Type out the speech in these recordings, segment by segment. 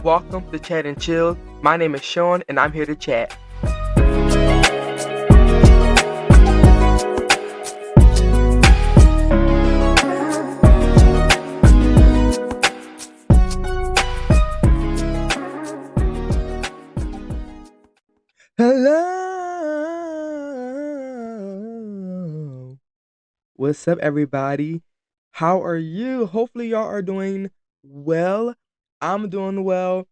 welcome to Chat and Chill. My name is Sean, and I'm here to chat. Hello. What's up, everybody? How are you? Hopefully, y'all are doing well. I'm doing well.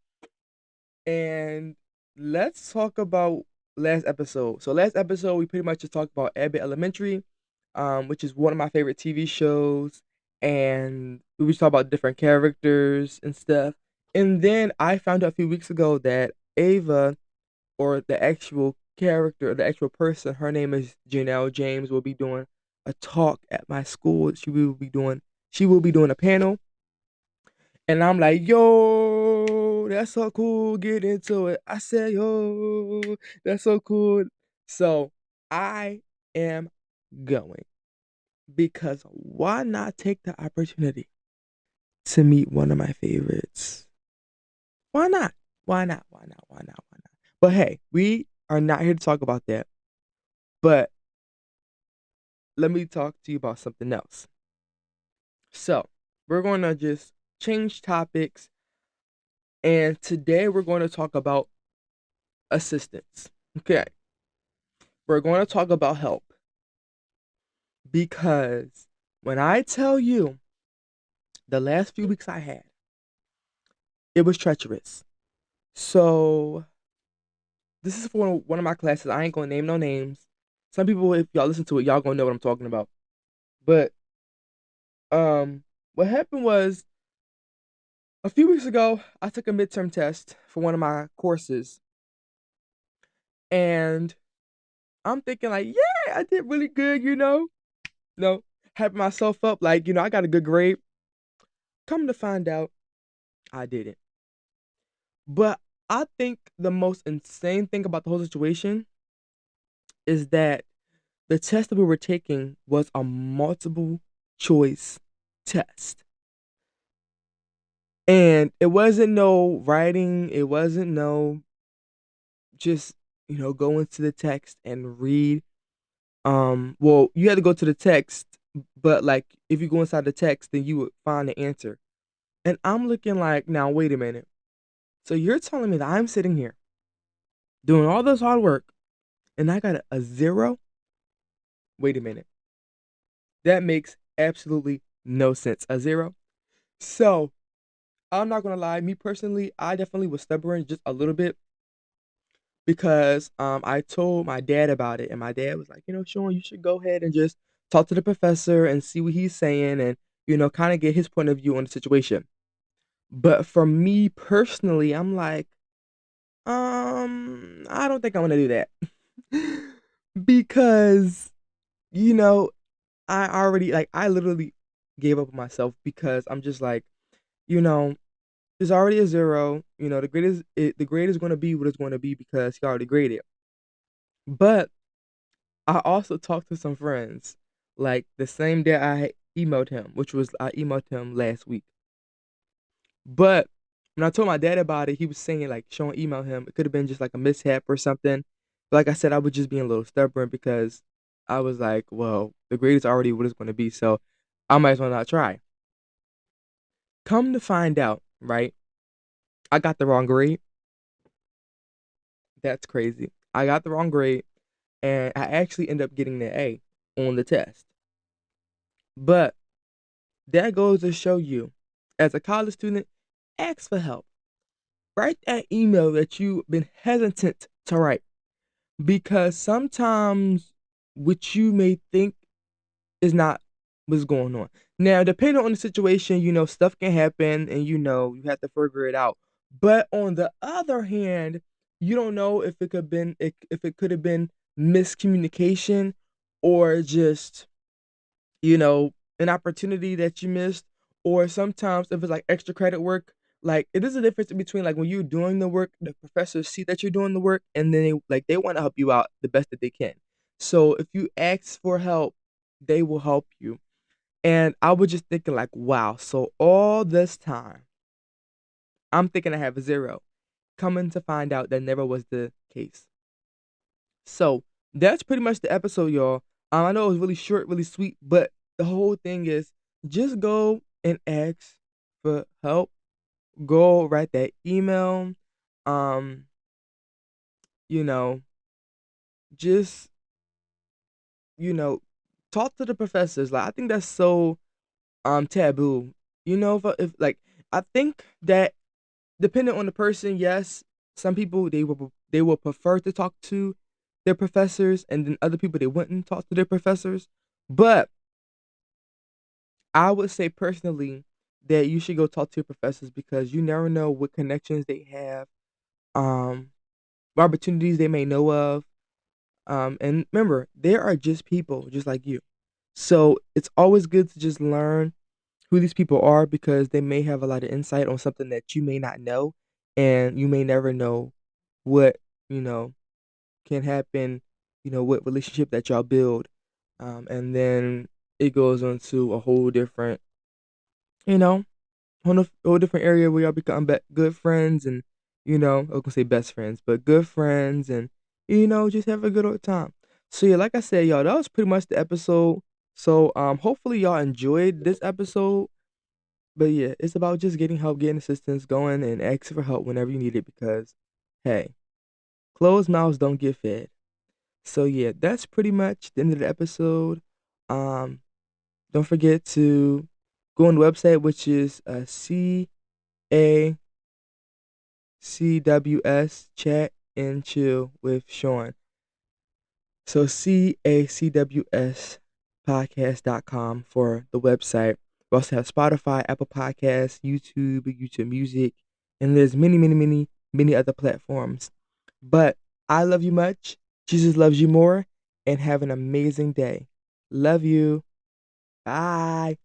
And let's talk about last episode. So last episode we pretty much just talked about Abbott Elementary, which is one of my favorite TV shows, and we just talk about different characters and stuff. And then I found out a few weeks ago that Ava, or the actual character, the actual person, her name is Janelle James, will be doing a talk at my school. She will be doing a panel, and I'm like, yo, that's so cool. Get into it. I said, yo, that's so cool. So I am going because why not take the opportunity to meet one of my favorites? Why not? Why not? Why not? Why not? Why not? But hey, we are not here to talk about that. But let me talk to you about something else. So we're going to just change topics. And today we're going to talk about assistance. Okay. We're going to talk about help because when I tell you the last few weeks I had, it was treacherous. So this is for one of my classes. I ain't going to name no names. Some people, if y'all listen to it, y'all going to know what I'm talking about. But what happened was a few weeks ago, I took a midterm test for one of my courses, and I'm thinking like, yeah, I did really good. No, hyping myself up like, I got a good grade. Come to find out, I didn't. But I think the most insane thing about the whole situation is that the test that we were taking was a multiple choice test. And it wasn't no writing, it wasn't no just, go into the text and read. Well, you had to go to the text, but like if you go inside the text, then you would find the answer. And I'm looking like, now wait a minute. So you're telling me that I'm sitting here doing all this hard work and I got a zero? Wait a minute. That makes absolutely no sense. A zero? So I'm not gonna lie, me personally, I definitely was stubborn just a little bit because I told my dad about it, and my dad was like, Sean, you should go ahead and just talk to the professor and see what he's saying, and kind of get his point of view on the situation. But for me personally, I'm like, I don't think I want to do that because you know I literally gave up on myself because I'm just like, you know, there's already a zero. The grade is going to be what it's going to be because he already graded. But I also talked to some friends, like the same day I emailed him, which was I emailed him last week. But when I told my dad about it, he was saying like, "Sean, email him. It could have been just like a mishap or something." But like I said, I was just being a little stubborn because I was like, "Well, the grade is already what it's going to be, so I might as well not try." Come to find out, right? I got the wrong grade. That's crazy. I got the wrong grade, and I actually ended up getting the A on the test. But that goes to show you, as a college student, ask for help. Write that email that you've been hesitant to write because sometimes what you may think is not what's going on. Now, depending on the situation, stuff can happen and you have to figure it out. But on the other hand, you don't know if it could have been miscommunication or just an opportunity that you missed, or sometimes if it's like extra credit work, like it is a difference between like when you're doing the work, the professors see that you're doing the work, and then they want to help you out the best that they can. So if you ask for help, they will help you. And I was just thinking like, wow, so all this time I'm thinking I have a 0. Coming to find out that never was the case. So that's pretty much the episode, y'all. I know it was really short, really sweet, but the whole thing is just go and ask for help. Go write that email. Um, you know, just you know, talk to the professors. Like I think that's so taboo. If like I think that depending on the person, yes, some people they will prefer to talk to their professors, and then other people they wouldn't talk to their professors. But I would say personally that you should go talk to your professors because you never know what connections they have, um, what opportunities they may know of. And remember, they are just people, just like you. So it's always good to just learn who these people are because they may have a lot of insight on something that you may not know, and you may never know what you know can happen. What relationship that y'all build, and then it goes into a whole different, you know, whole different area where y'all become good friends, and I was gonna say best friends, but good friends, and just have a good old time. So yeah, like I said, y'all, that was pretty much the episode. So hopefully y'all enjoyed this episode. But yeah, it's about just getting help, getting assistance, going and asking for help whenever you need it because, hey, closed mouths don't get fed. So yeah, that's pretty much the end of the episode. Um, don't forget to go on the website, which is CACWS Chat and Chill with Sean. So CACWS podcast.com for the website. We also have Spotify, Apple Podcasts, YouTube Music, and there's many, many, many, many other platforms. But I love you much. Jesus loves you more. And have an amazing day. Love you. Bye.